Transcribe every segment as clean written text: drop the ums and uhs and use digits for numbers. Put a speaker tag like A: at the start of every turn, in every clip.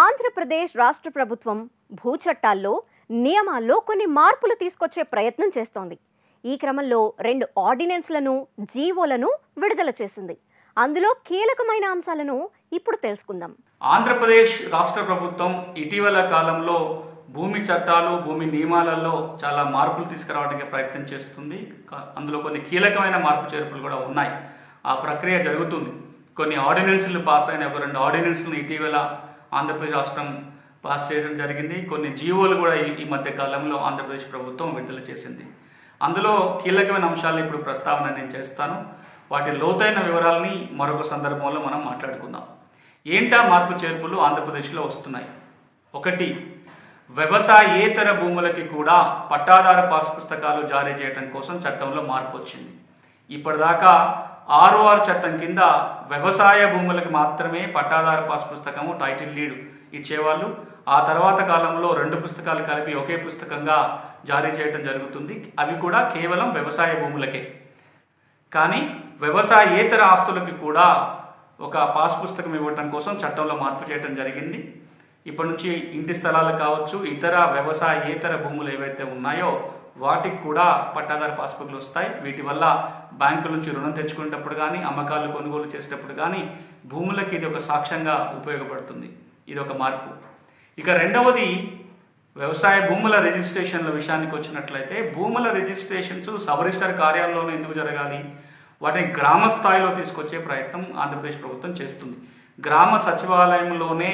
A: ఆంధ్రప్రదేశ్ రాష్ట్ర ప్రభుత్వం భూ చట్టాల్లో నియమాల్లో కొన్ని మార్పులు తీసుకొచ్చే ప్రయత్నం చేస్తోంది. ఈ క్రమంలో 2 ఆర్డినెన్స్లను, జీవోలను విడుదల చేసింది. అందులో కీలకమైన అంశాలను ఇప్పుడు తెలుసుకుందాం.
B: ఆంధ్రప్రదేశ్ రాష్ట్ర ప్రభుత్వం ఇటీవల కాలంలో భూమి చట్టాలు, భూమి నియమాలలో చాలా మార్పులు తీసుకురావడానికి ప్రయత్నం చేస్తుంది. అందులో కొన్ని కీలకమైన మార్పు చేర్పులు కూడా ఉన్నాయి. ఆ ప్రక్రియ జరుగుతుంది. కొన్ని ఆర్డినెన్స్లు పాస్ అయిన 2 ఆర్డినెన్స్లను ఇటీవల ఆంధ్రప్రదేశ్ రాష్ట్రం పాస్ చేయడం జరిగింది. కొన్ని జీవోలు కూడా ఈ మధ్య కాలంలో ఆంధ్రప్రదేశ్ ప్రభుత్వం విడుదల చేసింది. అందులో కీలకమైన అంశాలను ఇప్పుడు ప్రస్తావన నేను చేస్తాను. వాటి లోతైన వివరాలని మరొక సందర్భంలో మనం మాట్లాడుకుందాం. ఏంటా మార్పు చేర్పులు ఆంధ్రప్రదేశ్లో వస్తున్నాయి? 1, వ్యవసాయేతర భూములకి కూడా పట్టాదార పాస్ పుస్తకాలు జారీ చేయడం కోసం చట్టంలో మార్పు వచ్చింది. ఇప్పటిదాకా ROR చట్టం కింద వ్యవసాయ భూములకు మాత్రమే పట్టాదార పాస్ పుస్తకము, టైటిల్ లీడ్ ఇచ్చేవాళ్ళు. ఆ తర్వాత కాలంలో 2 పుస్తకాలు కలిపి ఒకే పుస్తకంగా జారీ చేయడం జరుగుతుంది. అవి కూడా కేవలం వ్యవసాయ భూములకే. కానీ వ్యవసాయేతర ఆస్తులకి కూడా ఒక పాస్ పుస్తకం ఇవ్వటం కోసం చట్టంలో మార్పు చేయడం జరిగింది. ఇప్పటి నుంచి ఇంటి స్థలాలు కావచ్చు, ఇతర వ్యవసాయేతర భూములు ఏవైతే ఉన్నాయో వాటికి కూడా పట్టాదార పాస్బుక్లు వస్తాయి. వీటి వల్ల బ్యాంకుల నుంచి రుణం తెచ్చుకునేటప్పుడు కానీ, అమ్మకాలు కొనుగోలు చేసేటప్పుడు కానీ భూములకి ఇది ఒక సాక్ష్యంగా ఉపయోగపడుతుంది. ఇది ఒక మార్పు. ఇక రెండవది, వ్యవసాయ భూముల రిజిస్ట్రేషన్ల విషయానికి వచ్చినట్లయితే భూముల రిజిస్ట్రేషన్స్ సబ్ రిజిస్టర్ కార్యాలయంలోనే ఎందుకు జరగాలి? వాటిని గ్రామ స్థాయిలో తీసుకొచ్చే ప్రయత్నం ఆంధ్రప్రదేశ్ ప్రభుత్వం చేస్తుంది. గ్రామ సచివాలయంలోనే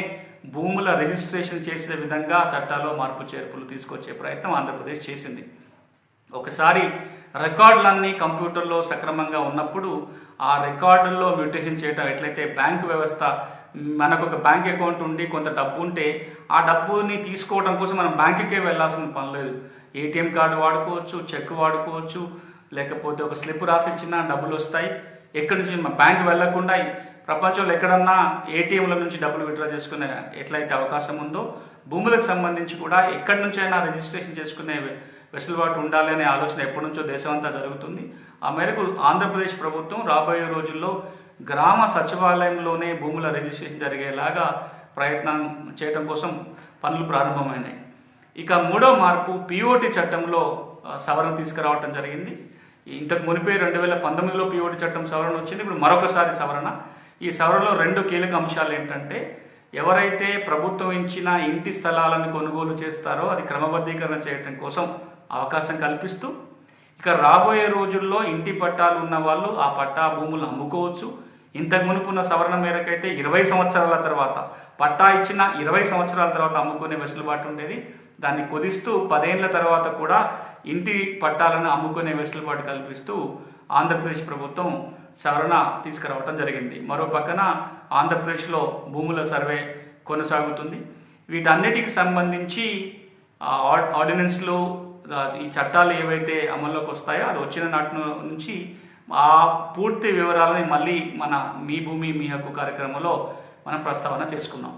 B: భూముల రిజిస్ట్రేషన్ చేసే విధంగా చట్టాల్లో మార్పు చేర్పులు తీసుకొచ్చే ప్రయత్నం ఆంధ్రప్రదేశ్ చేసింది. ఒకసారి రికార్డులన్నీ కంప్యూటర్లో సక్రమంగా ఉన్నప్పుడు ఆ రికార్డుల్లో మ్యూటేషన్ చేయడం, ఎట్లయితే బ్యాంకు వ్యవస్థ, మనకు ఒక బ్యాంక్ అకౌంట్ ఉండి కొంత డబ్బు ఉంటే ఆ డబ్బుని తీసుకోవడం కోసం మనం బ్యాంకుకే వెళ్ళాల్సిన పని లేదు. ATM కార్డు వాడుకోవచ్చు, చెక్ వాడుకోవచ్చు, లేకపోతే ఒక స్లిప్ రాసి ఇచ్చినా డబ్బులు వస్తాయి. ఎక్కడి నుంచి బ్యాంకు వెళ్లకుండా ప్రపంచంలో ఎక్కడన్నా ATMల నుంచి డబ్బులు విత్డ్రా చేసుకునే ఎట్లయితే అవకాశం ఉందో, భూములకు సంబంధించి కూడా ఎక్కడి నుంచైనా రిజిస్ట్రేషన్ చేసుకునే వెసులుబాటు ఉండాలి అనే ఆలోచన ఎప్పటి నుంచో దేశమంతా జరుగుతుంది. ఆ మేరకు ఆంధ్రప్రదేశ్ ప్రభుత్వం రాబోయే రోజుల్లో గ్రామ సచివాలయంలోనే భూముల రిజిస్ట్రేషన్ జరిగేలాగా ప్రయత్నం చేయడం కోసం పనులు ప్రారంభమైనాయి. ఇక 3వ మార్పు, POT చట్టంలో సవరణ తీసుకురావడం జరిగింది. ఇంతకు మునిపే 2019లో POT చట్టం సవరణ వచ్చింది. ఇప్పుడు మరొకసారి సవరణ. ఈ సవరణలో 2 కీలక అంశాలు ఏంటంటే, ఎవరైతే ప్రభుత్వం ఇచ్చిన ఇంటి స్థలాలను కొనుగోలు చేస్తారో అది క్రమబద్ధీకరణ చేయడం కోసం అవకాశం కల్పిస్తూ, ఇక రాబోయే రోజుల్లో ఇంటి పట్టాలు ఉన్న వాళ్ళు ఆ పట్టా భూములు అమ్ముకోవచ్చు. ఇంతకు మునుపున్న సవరణ మేరకైతే 20 సంవత్సరాల తర్వాత, పట్టా ఇచ్చిన 20 సంవత్సరాల తర్వాత అమ్ముకునే వెసులుబాటు ఉండేది. దాన్ని కుదిస్తూ 10 ఏళ్ల తర్వాత కూడా ఇంటి పట్టాలను అమ్ముకునే వెసులుబాటు కల్పిస్తూ ఆంధ్రప్రదేశ్ ప్రభుత్వం సవరణ తీసుకురావడం జరిగింది. మరో పక్కన ఆంధ్రప్రదేశ్లో భూముల సర్వే కొనసాగుతుంది. వీటన్నిటికి సంబంధించి ఆర్డినెన్స్లు, ఈ చట్టాలు ఏవైతే అమల్లోకి వస్తాయో అది వచ్చిన నాటి నుంచి ఆ పూర్తి వివరాలని మళ్ళీ మన మీ భూమి మీ హక్కు కార్యక్రమంలో మనం ప్రస్తావన చేసుకుందాం.